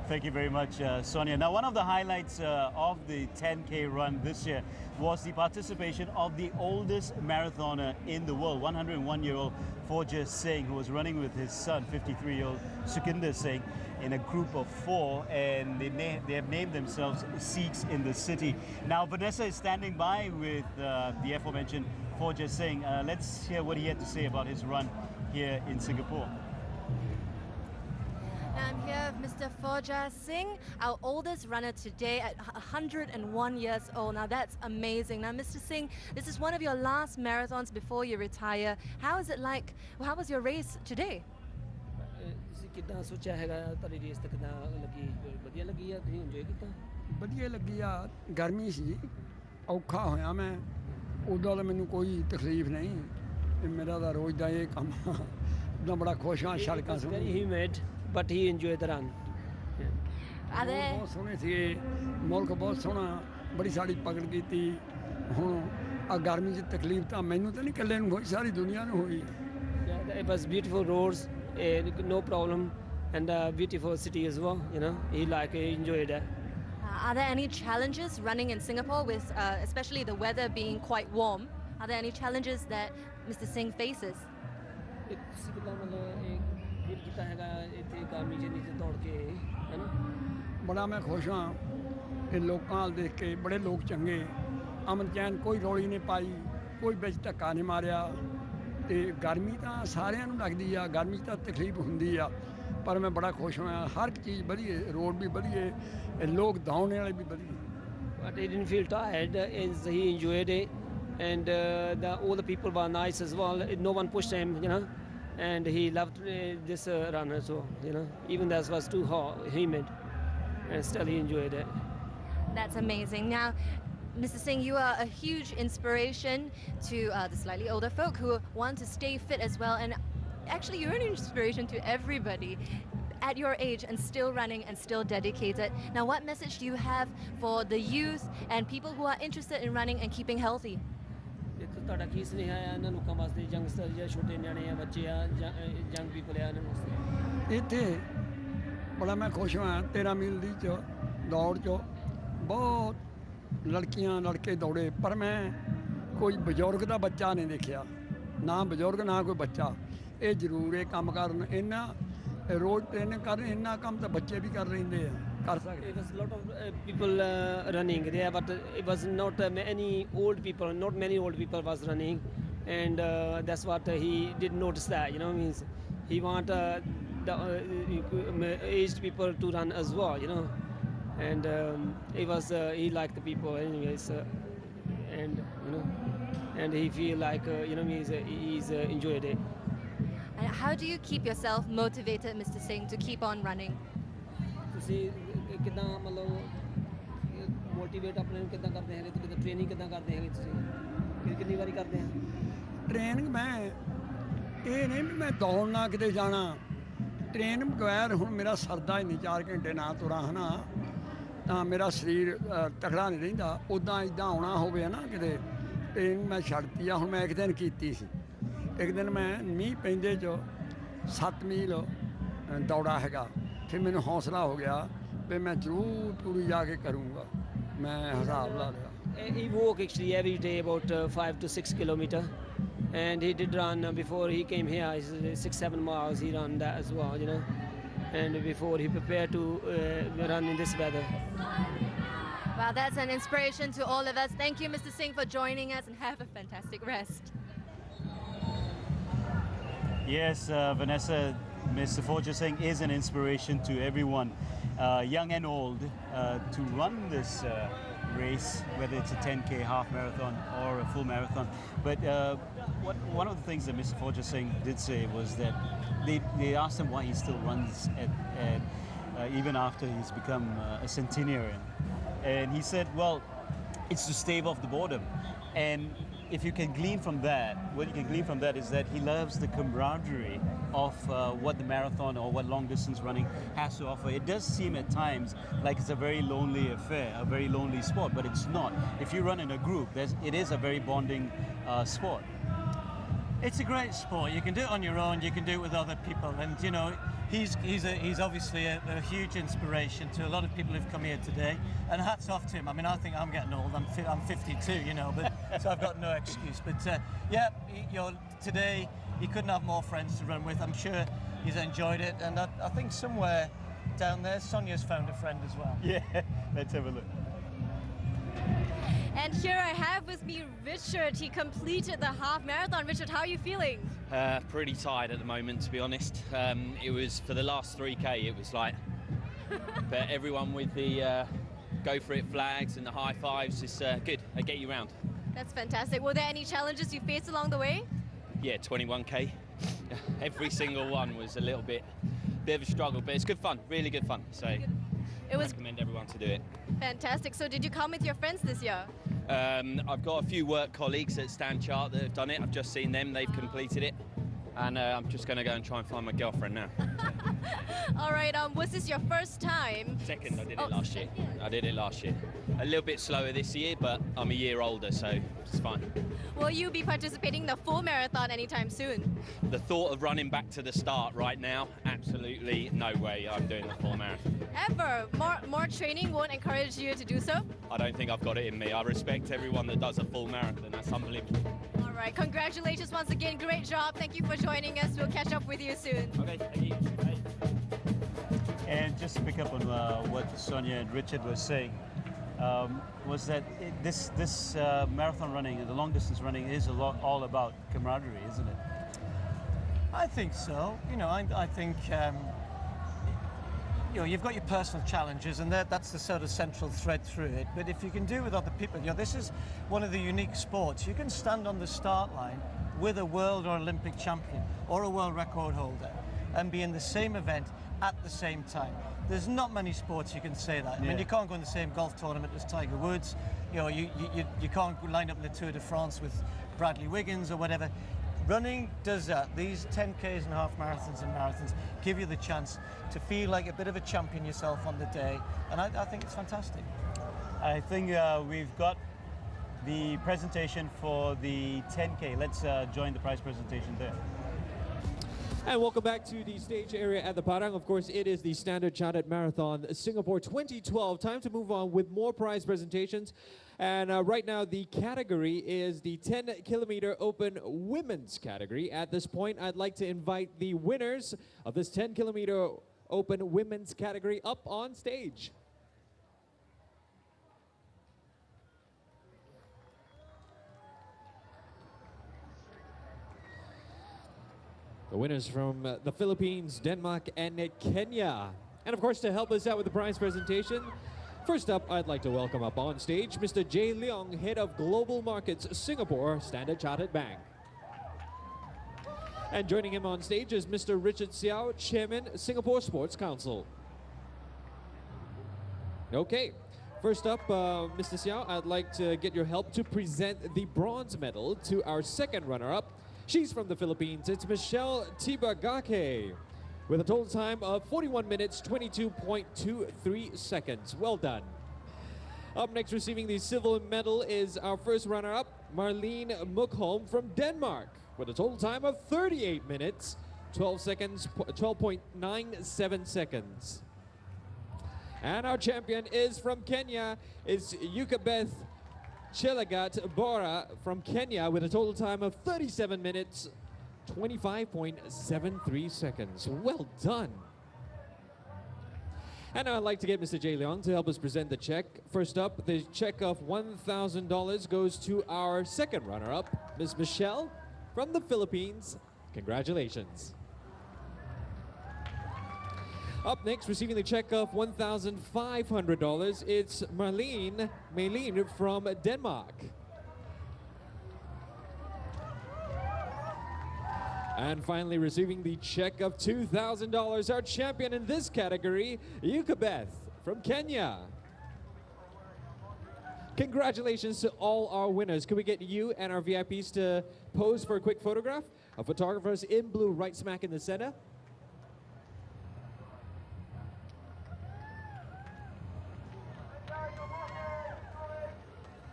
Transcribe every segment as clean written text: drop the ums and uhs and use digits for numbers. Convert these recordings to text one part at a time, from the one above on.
Thank you very much, Sonia. Now, one of the highlights of the 10K run this year was the participation of the oldest marathoner in the world, 101-year-old Forja Singh, who was running with his son, 53-year-old Sukhinder Singh, in a group of 4, and they have named themselves Sikhs in the City. Now, Vanessa is standing by with the aforementioned Forja Singh. Let's hear what he had to say about his run here in Singapore. I'm here with Mr. Forja Singh, our oldest runner today at 101 years old. Now that's amazing. Now Mr. Singh, this is one of your last marathons before you retire. How is it like? How was your race today? ਕਿੱਦਾਂ ਸੋਚਿਆ ਹੈਗਾ ਤੁਹਾਡੀ race ਤੱਕ ਕਿੱਦਾਂ ਲੱਗੀ ਵਧੀਆ ਲੱਗੀ ਆ ਤੁਸੀਂ ਇੰਜੋਏ ਕੀਤਾ ਵਧੀਆ ਲੱਗੀ ਆ ਗਰਮੀ ਸੀ ਔਖਾ ਹੋਇਆ ਮੈਂ ਉਦੋਂ ਤਾਂ ਮੈਨੂੰ ਕੋਈ ਤਕਲੀਫ ਨਹੀਂ ਇਹ ਮੇਰਾ ਤਾਂ ਰੋਜ਼ ਦਾ ਇਹ ਕੰਮ ਉਦੋਂ ਬੜਾ ਖੁਸ਼ ਹਾਂ ਸੜਕਾਂ ਤੋਂ very humid but he enjoyed the run ਬਹੁਤ ਸੋਹਣੇ ਸੀ ਮੁਲਕ ਬਹੁਤ ਸੋਹਣਾ ਬੜੀ ਸਾਡੀ ਪਕੜ ਕੀਤੀ ਹੁਣ ਆ ਗਰਮੀ 'ਚ ਤਕਲੀਫ ਤਾਂ ਮੈਨੂੰ ਤਾਂ ਨਹੀਂ ਇਕੱਲੇ ਨੂੰ ਹੋਈ ਸਾਰੀ ਦੁਨੀਆ ਨੂੰ ਹੋਈ it was beautiful roads no problem and a beautiful city as well he enjoyed it Are there any challenges running in Singapore with especially the weather being quite warm? Are there any challenges that Mr. Singh faces? ਕੀਤਾ ਹੈਗਾ ਇੱਥੇ ਗਰਮੀ ਜਿੰਨੀ ਚ ਦੌੜ ਕੇ ਹੈਨਾ ਬੜਾ ਮੈਂ ਖੁਸ਼ ਹਾਂ ਇਹ ਲੋਕਾਂ ਵੱਲ ਦੇਖ ਕੇ ਬੜੇ ਲੋਕ ਚੰਗੇ ਅਮਨ ਚੈਨ ਕੋਈ ਰੌਲੀ ਨਹੀਂ ਪਾਈ ਕੋਈ ਵਿੱਚ ਧੱਕਾ ਨਹੀਂ ਮਾਰਿਆ ਤੇ ਗਰਮੀ ਤਾਂ ਸਾਰਿਆਂ ਨੂੰ ਲੱਗਦੀ ਆ ਗਰਮੀ 'ਚ ਤਾਂ ਤਕਲੀਫ ਹੁੰਦੀ ਆ ਪਰ ਮੈਂ ਬੜਾ ਖੁਸ਼ ਹੋਇਆ ਹਰ ਇੱਕ ਚੀਜ਼ ਵਧੀਆ ਰੋਡ ਵੀ ਵਧੀਆ ਲੋਕ ਦੌੜਨ ਵਾਲੇ ਵੀ ਵਧੀਆ but he didn't feel tired he enjoyed it and all the people were nice as well no one pushed him and he loved this run as well even that was too hot humid and still he enjoyed it. That's amazing. Now Mr. Singh, you are a huge inspiration to the slightly older folk who want to stay fit as well, and actually you're an inspiration to everybody at your age and still running and still dedicated. Now what message do you have for the youth and people who are interested in running and keeping healthy? ਦੇਖੋ ਤੁਹਾਡਾ ਕੀ ਸੁਨੇਹਾ ਆ ਇਹਨਾਂ ਲੋਕਾਂ ਵਾਸਤੇ youngster ਜਾਂ ਛੋਟੇ ਨਿਆਣੇ ਆ ਬੱਚੇ ਆ ਯੰਗ ਪੀਪਲ ਆ ਇਹਨਾਂ ਵਾਸਤੇ ਇੱਥੇ ਬੜਾ ਮੈਂ ਖੁਸ਼ ਹਾਂ 13 ਮੀਲ ਦੀ ਚ ਦੌੜ 'ਚ ਬਹੁਤ ਲੜਕੀਆਂ ਲੜਕੇ ਦੌੜੇ ਪਰ ਮੈਂ ਕੋਈ ਬਜ਼ੁਰਗ ਦਾ ਬੱਚਾ ਨਹੀਂ ਦੇਖਿਆ ਨਾ ਬਜ਼ੁਰਗ ਨਾ ਕੋਈ ਬੱਚਾ ਇਹ ਜ਼ਰੂਰ ਇਹ ਕੰਮ ਕਰਨ ਇਹਨਾਂ ਰੋਜ਼ ਟ੍ਰੇਨਿੰਗ ਕਰਨ ਇੰਨਾ ਕੰਮ ਤਾਂ ਬੱਚੇ ਵੀ ਕਰ ਲੈਂਦੇ ਆ ਕਰ ਸਕਦੇ It was a lot of people running there but it was not many old people not many old people was running and that's what he did notice that means he want the aged people to run as well and it was he liked the people anyways and and he feel like he's enjoyed it. And how do you keep yourself motivated, Mr. Singh, to keep on running? ਤੁਸੀਂ ਕਿੱਦਾਂ ਮਤਲਬ motivate ਆਪਣੇ ਨੂੰ ਕਿੱਦਾਂ ਕਰਦੇ ਹੈਗੇ ਤੁਸੀਂ training ਕਿੱਦਾਂ ਕਰਦੇ ਹੈਗੇ ਤੁਸੀਂ ਕਿੰਨੀ ਵਾਰੀ ਕਰਦੇ ਆ ਟ੍ਰੇਨਿੰਗ ਮੈਂ ਇਹ ਨਹੀਂ ਵੀ ਮੈਂ ਦੌੜਨਾ ਕਿਤੇ ਜਾਣਾ ਟ੍ਰੇਨ ਬਗੈਰ ਹੁਣ ਮੇਰਾ ਸਰਦਾ ਹੀ ਨਹੀਂ 4 ਘੰਟੇ ਨਾ ਤੁਰਾਂ ਹੈ ਨਾ ਤਾਂ ਮੇਰਾ ਸਰੀਰ ਤਕੜਾ ਨਹੀਂ ਰਹਿੰਦਾ ਉੱਦਾਂ ਇੱਦਾਂ ਆਉਣਾ ਹੋਵੇ ਨਾ ਕਿਤੇ ਟ੍ਰੇਨ ਮੈਂ ਛੱਡਤੀ ਆ ਹੁਣ ਮੈਂ ਇੱਕ ਦਿਨ ਕੀਤੀ ਸੀ ਇੱਕ ਦਿਨ ਮੈਂ ਮੀਂਹ ਪੈਂਦੇ 'ਚ 7 ਮੀਲ ਦੌੜਾ ਹੈਗਾ ਫਿਰ ਮੈਨੂੰ ਹੌਸਲਾ ਹੋ ਗਿਆ ਵੀ ਮੈਂ ਜ਼ਰੂਰ ਪੂਰੀ ਜਾ ਕੇ ਕਰੂੰਗਾ ਮੈਂ ਹਿਸਾਬ ਲਾ ਲਿਆ he walk actually every day about 5 to 6 kilometer and he did run before he came here 6-7 miles he ran that as well and before he prepared to run in this weather. Wow, that's an inspiration to all of us. Thank you, Mr. Singh, for joining us and have a fantastic rest. Yes, Vanessa, Mr. Forja Singh is an inspiration to everyone, young and old, to run this race, whether it's a 10K half marathon or a full marathon. But one of the things that Mr. Forja Singh did say was that they asked him why he still runs even after he's become a centenarian. And he said, well, it's to stave off the boredom. And if you can glean from that, what you can glean from that is that he loves the camaraderie of what the marathon or what long distance running has to offer. It does seem at times like it's a very lonely affair, a very lonely sport, but it's not. If you run in a group, it is a very bonding sport. It's a great sport. You can do it on your own. You can do it with other people, and you know, he's obviously a huge inspiration to a lot of people who've come here today. And hats off to him. I mean, I think I'm getting old. I'm 52, you know, but so I've got no excuse. But yeah, today he couldn't have more friends to run with. I'm sure he's enjoyed it, and I think somewhere down there, Sonia's found a friend as well. Yeah, let's have a look. And here I have with me Richard. He completed the half marathon. Richard, how are you feeling? Pretty tired at the moment, to be honest. It was for the last 3K. It was like, but everyone with the go for it flags and the high fives is good. They get you round. That's fantastic. Were there any challenges you faced along the way? Yeah, 21K. Every single one was a little bit of a struggle, but it's good fun, really good fun. So It was recommend everyone to do it. fantastic. So did you come with your friends this year? I've got a few work colleagues at Stand Chart that have done it. I've just seen them, they've completed it. And I'm just going to go and try and find my girlfriend now. All right, was this your first time? Second, I did it last year. I did it last year. A little bit slower this year, but I'm a year older, so it's fine. Will you be participating in the full marathon anytime soon? The thought of running back to the start right now, absolutely no way I'm doing the full marathon. Ever? More training won't encourage you to do so? I don't think I've got it in me. I respect everyone that does a full marathon. That's unbelievable. All right, congratulations once again. Great job. Thank you for joining us. We'll catch up with you soon. Okay, thank you. Bye. And just to pick up on what Sonia and Richard were saying, was that this marathon running, the long distance running, is all about camaraderie, isn't it? I think so. You know, I think you know, you've got your personal challenges, and that's the sort of central thread through it. But if you can do it with other people, you know, this is one of the unique sports. You can stand on the start line with a world or Olympic champion or a world record holder and be in the same event at the same time. There's not many sports you can say that. I mean, you can't go in the same golf tournament as Tiger Woods. You know, you can't line up in the Tour de France with Bradley Wiggins or whatever. Running does that. These 10Ks and half marathons and marathons give you the chance to feel like a bit of a champion yourself on the day, and I think it's fantastic. I think we've got the presentation for the 10K. Let's join the prize presentation there. And welcome back to the stage area at the Padang. Of course, it is the Standard Chartered Marathon Singapore 2012. Time to move on with more prize presentations. And right now, the category is the 10-kilometer open women's category. At this point, I'd like to invite the winners of this 10-kilometer open women's category up on stage. The winners from the Philippines, Denmark, and Kenya. And of course, to help us out with the prize presentation, first up, I'd like to welcome up on stage Mr. Jay Leong, Head of Global Markets, Singapore, Standard Chartered Bank. And joining him on stage is Mr. Richard Xiao, Chairman, Singapore Sports Council. Okay, first up, Mr. Xiao, I'd like to get your help to present the bronze medal to our second runner-up. She's from the Philippines. It's Michelle Tibagake with a total time of 41 minutes, 22.23 seconds. Well done. Up next, receiving the silver medal is our first runner-up, Marlene Mukholm from Denmark with a total time of 38 minutes, 12.97 seconds. And our champion is from Kenya. It's Yukabeth Chelagat Bora from Kenya with a total time of 37 minutes, 25.73 seconds. Well done. And now I'd like to get Mr. Jay Leong to help us present the check. First up, the check of $1,000 goes to our second runner-up, Ms. Michelle from the Philippines. Congratulations. Up next, receiving the check of $1,500, it's Maylene from Denmark. And finally, receiving the check of $2,000, our champion in this category, Yukabeth from Kenya. Congratulations to all our winners. Could we get you and our VIPs to pose for a quick photograph? Our photographers in blue, right smack in the center.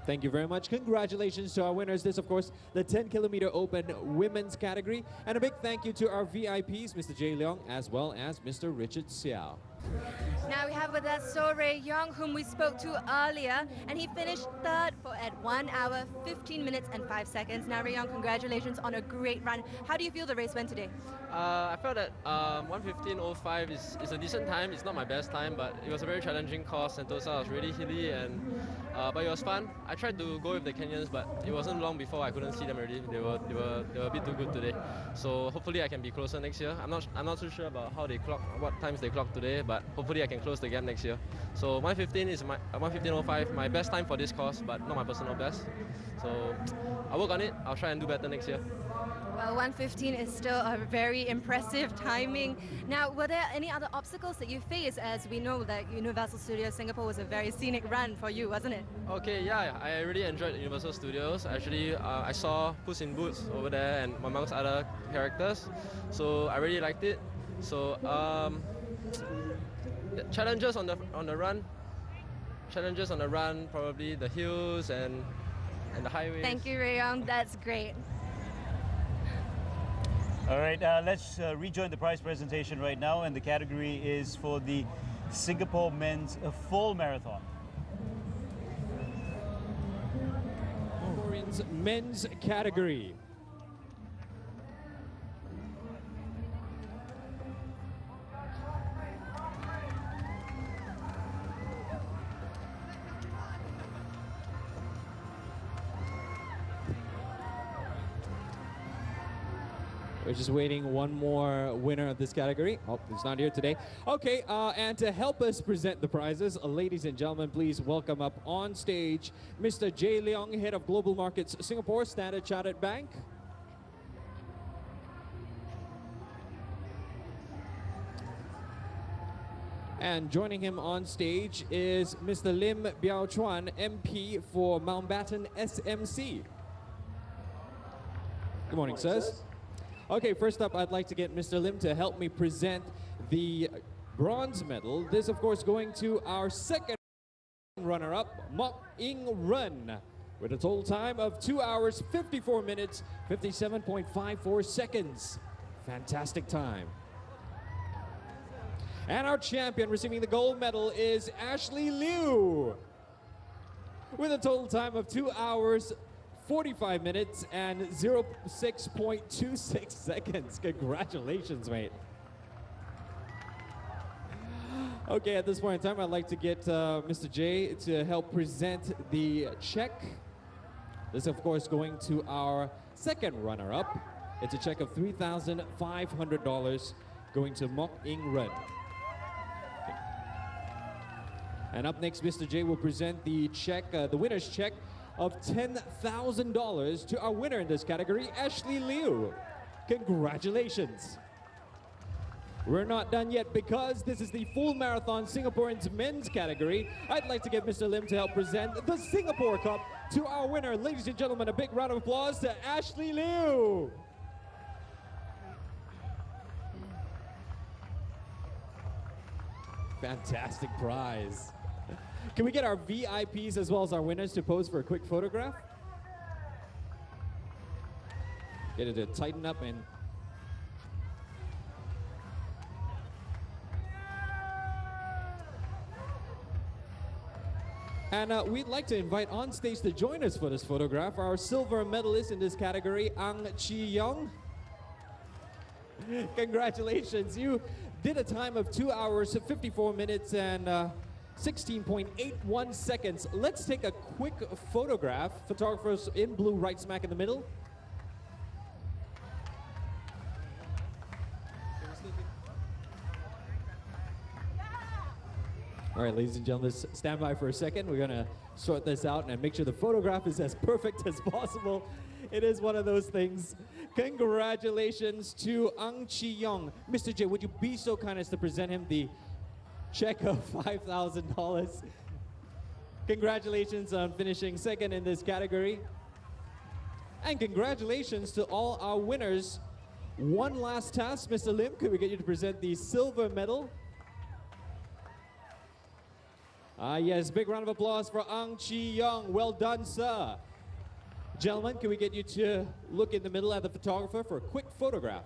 Thank you very much. Congratulations to our winners. This, of course, the 10-kilometer open women's category. And a big thank you to our VIPs, Mr. Jay Leong, as well as Mr. Richard Xiao. Now we have with us So Rae Young, whom we spoke to earlier, and he finished third at 1 hour, 15 minutes and 5 seconds. Now, Rae Young, congratulations on a great run. How do you feel the race went today? I felt that 1:15:05 is a decent time. It's not my best time, but it was a very challenging course. Sentosa was really hilly, and but it was fun. I tried to go with the Kenyans, but it wasn't long before I couldn't see them already. They were a bit too good today. So hopefully I can be closer next year. I'm not too sure about how they clock, what times they clock today, but hopefully I can close the gap next year. So 1:15 is my 1:15:05, my best time for this course, but not my personal best. So I'll work on it. I'll try and do better next year. Well, 1:15 is still a very impressive timing. Now, were there any other obstacles that you faced, as we know that Universal Studios Singapore was a very scenic run for you, wasn't it? Okay, yeah, I really enjoyed Universal Studios. Actually, I saw Puss in Boots over there and amongst other characters, so I really liked it. So the challenges on the run, probably the hills and the highways. Thank you, Rae Young. That's great. All right, let's rejoin the prize presentation right now, and the category is for the Singapore Men's Full Marathon. Singaporeans men's category. We're just waiting one more winner of this category. Oh, he's not here today. Okay, and to help us present the prizes, ladies and gentlemen, please welcome up on stage Mr. Jay Leong, Head of Global Markets Singapore, Standard Chartered Bank. And joining him on stage is Mr. Lim Biao Chuan, MP for Mountbatten SMC. Good morning, sirs. Okay, first up, I'd like to get Mr. Lim to help me present the bronze medal. This, of course, going to our second runner-up, Mok Ing Run, with a total time of 2 hours, 54 minutes, 57.54 seconds. Fantastic time. And our champion receiving the gold medal is Ashley Liu, with a total time of 2 hours, 45 minutes and 06.26 seconds. Congratulations, mate. Okay, at this point in time, I'd like to get Mr. J to help present the check. This, of course, going to our second runner-up. It's a check of $3,500 going to Mok Ing Run. And up next, Mr. J will present the check, the winner's check of $10,000 to our winner in this category, Ashley Liu. Congratulations. We're not done yet because this is the full marathon Singaporeans men's category. I'd like to get Mr. Lim to help present the Singapore Cup to our winner. Ladies and gentlemen, a big round of applause to Ashley Liu. Fantastic prize. Can we get our VIPs as well as our winners to pose for a quick photograph? Get it to tighten up and... And we'd like to invite on stage to join us for this photograph our silver medalist in this category, Ang Chi Yong. Congratulations, you did a time of 2 hours, 54 minutes and 16.81 seconds. Let's take a quick photograph. Photographers in blue right smack in the middle. All right, ladies and gentlemen, stand by for a second. We're gonna sort this out and make sure the photograph is as perfect as possible. It is one of those things. Congratulations to Ang Chi Yong. Mr. J, would you be so kind as to present him the check of $5,000. Congratulations on finishing second in this category. And congratulations to all our winners. One last task, Mr. Lim, could we get you to present the silver medal? Yes, big round of applause for Ang Chi Young. Well done, sir. Gentlemen, can we get you to look in the middle at the photographer for a quick photograph?